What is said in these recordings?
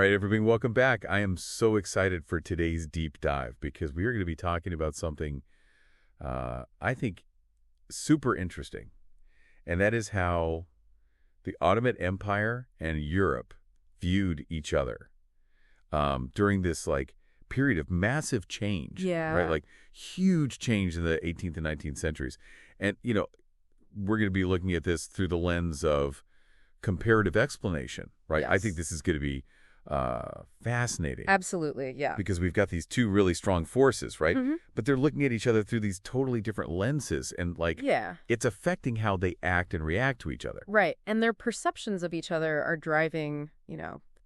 right, everybody, welcome back. I am so excited for today's deep dive because we are going to be talking about something I think super interesting, and that is how the Ottoman Empire and Europe viewed each other during this period of massive change. Yeah. Right, like huge change in the 18th and 19th centuries, and we're going to be looking at this through the lens of comparative explanation. Right, Yes. I think this is going to be fascinating. Absolutely, yeah. Because we've got these two really strong forces, right? Mhm. But they're looking at each other through these totally different lenses, and Yeah. it's affecting how they act and react to each other. Right. And their perceptions of each other are driving,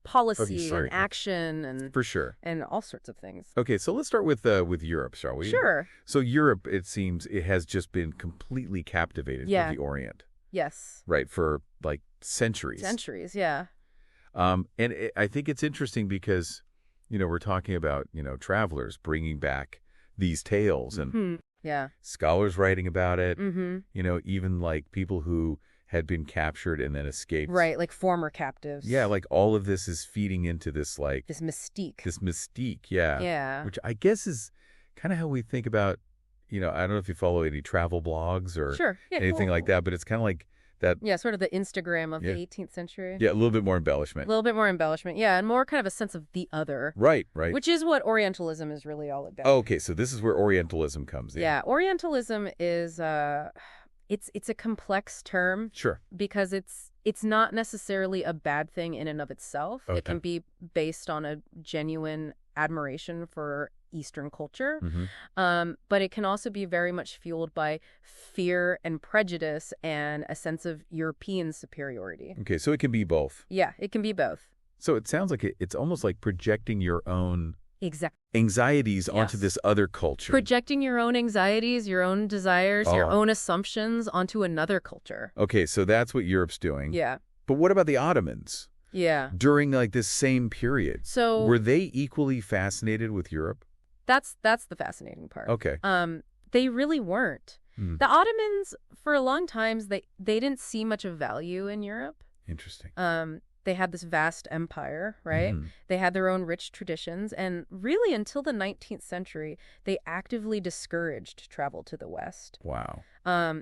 policy sorry. and action and For sure. and all sorts of things. Okay, so let's start with Europe, shall we? Sure. So Europe, it seems, it has just been completely captivated Yeah. with the Orient, Yes. right? For centuries. Centuries, yeah. I think it's interesting because, we're talking about, travelers bringing back these tales and Mhm. Yeah. scholars writing about it, Mhm. even people who had been captured and then escaped. Right, like former captives. Yeah, all of this is feeding into this This mystique. this mystique, yeah. Yeah. Which I guess is kind of how we think about, I don't know if you follow any travel blogs or Sure. Yeah. anything like that, but it's kind of like that. Yeah, sort of the Instagram of Yeah. the 18th century. Yeah, a little bit more A embellishment. little bit more embellishment. Yeah, and more kind of a sense of the other, Right. which is what Orientalism is really all about. Okay, so this is where Orientalism comes in. Yeah, Orientalism is it's a complex term Sure. because it's not necessarily a bad thing in and of itself. Okay. It can be based on a genuine admiration for Eastern culture, but it can also be very much fueled by fear and prejudice and a sense of European superiority. Okay, so it can be both. Yeah, it can be both. So it sounds like it's almost like projecting your own Exactly. anxieties onto Yes. this other culture. Projecting your own anxieties, your own desires, your Oh. own assumptions onto another culture. Okay, so that's what Europe's doing. Yeah. But what about the Ottomans Yeah. during this same period? So Were they equally fascinated with Europe? that's the fascinating part. Okay. They really weren't. Hmm. The Ottomans, for a long time, they didn't see much of value in Europe. Interesting. They had this vast empire, right? Mhm. They had their own rich traditions, and really until the 19th century, they actively discouraged travel to the West. Wow.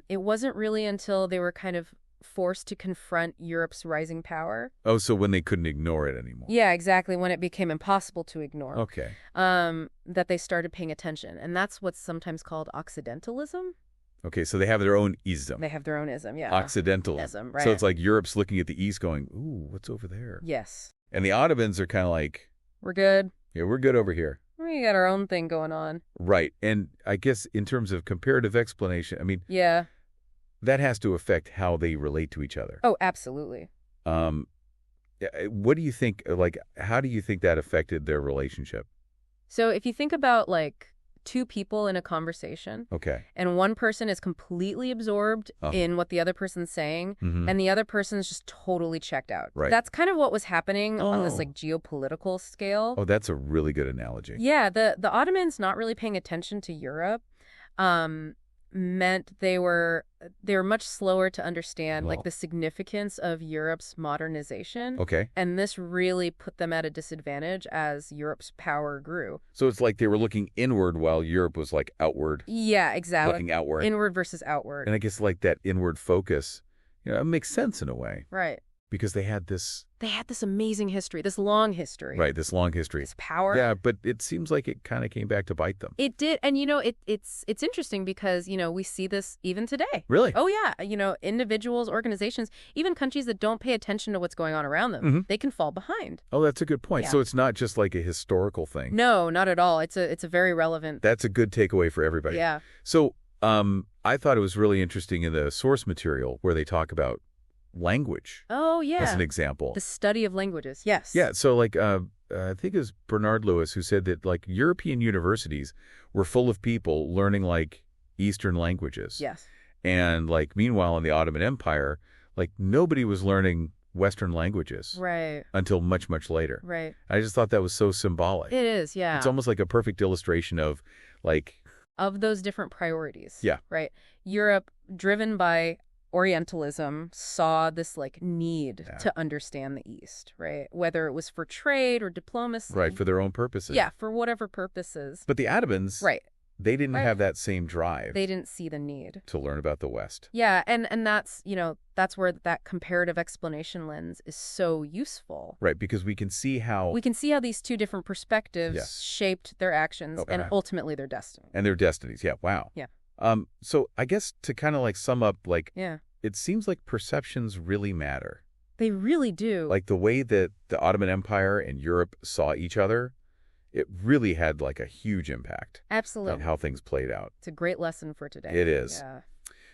It wasn't really until they were kind of forced to confront Europe's rising power. Oh, so when they couldn't ignore it anymore. Yeah, exactly, when it became impossible to ignore. Okay. That they started paying attention. And that's what's sometimes called Occidentalism. Okay, so they have their own ism. They have their own ism, yeah. Occidentalism. Ism, right. So it's like Europe's looking at the East going, ooh, what's over there? Yes. And the Ottomans are kind of like, We're good. yeah, we're good over here. We got our own thing going on. Right. And I guess in terms of comparative explanation, I mean, Yeah. that has to affect how they relate to each other. Oh, absolutely. What do you think, how do you think that affected their relationship? So if you think about two people in a conversation, Okay. and one person is completely absorbed in what the other person's saying, Mhm. and the other person's just totally checked out. Right. That's kind of what was happening on this Oh. geopolitical scale. Oh, that's a really good analogy. Yeah, the Ottomans not really paying attention to Europe meant they were much slower to understand Oh. the significance of Europe's modernization. Okay. And this really put them at a disadvantage as Europe's power grew. So it's like they were looking inward while Europe was outward, Yeah, exactly. looking outward. Inward versus outward. And I guess that inward focus, it makes sense in a way Right. because they had this, They had this amazing history, this long history. right, this long history. This power. Yeah, but it seems like it kind of came back to bite them. It did. And, it's interesting because, we see this even today. Really? Oh, yeah. Individuals, organizations, even countries that don't pay attention to what's going on around them, they can fall behind. Oh, that's a good point. Yeah. So it's not just a historical thing. No, not at all. It's a very relevant. That's a good takeaway for everybody. Yeah. So I thought it was really interesting in the source material where they talk about language Oh, yeah. as an example. The study of languages. Yes. Yeah, so I think it was Bernard Lewis who said that European universities were full of people learning Eastern languages. Yes. And meanwhile in the Ottoman Empire, nobody was learning Western languages Right. until much, much later. Right. I just thought that was so symbolic. It is. Yeah. It's almost like a perfect illustration of Of those different priorities. Yeah. Right. Europe driven by Orientalism saw this like need to understand the East, right? Whether it was for trade or diplomacy. Right, for their own purposes. Yeah, for whatever purposes. But the Ottomans, right. They didn't have that same drive. They didn't see the need to learn about the West. Yeah, and that's, that's where that comparative explanation lens is so useful. Right, because we can see how these two different perspectives shaped their actions and ultimately their destiny. And their destinies. Yeah, wow. Yeah. So I guess to kind of like sum up, like it seems like perceptions really matter. They really do. Like the way that the Ottoman Empire and Europe saw each other, it really had like a huge impact. Absolutely. On how things played out. It's a great lesson for today. It is. Yeah.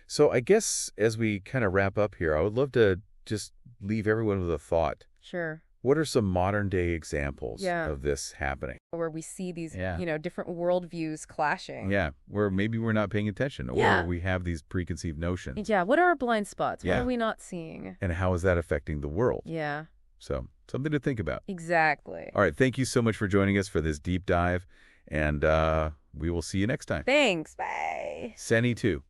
So I guess as we kind of wrap up here, I would love to just leave everyone with a thought. Sure. What are some modern day examples of this happening? Where we see these, different worldviews clashing. Yeah, where maybe we're not paying attention or we have these preconceived notions. Yeah, what are our blind spots? What are we not seeing? And how is that affecting the world? Yeah. So something to think about. Exactly. All right, thank you so much for joining us for this deep dive, and we will see you next time. Thanks. Bye. Seni too.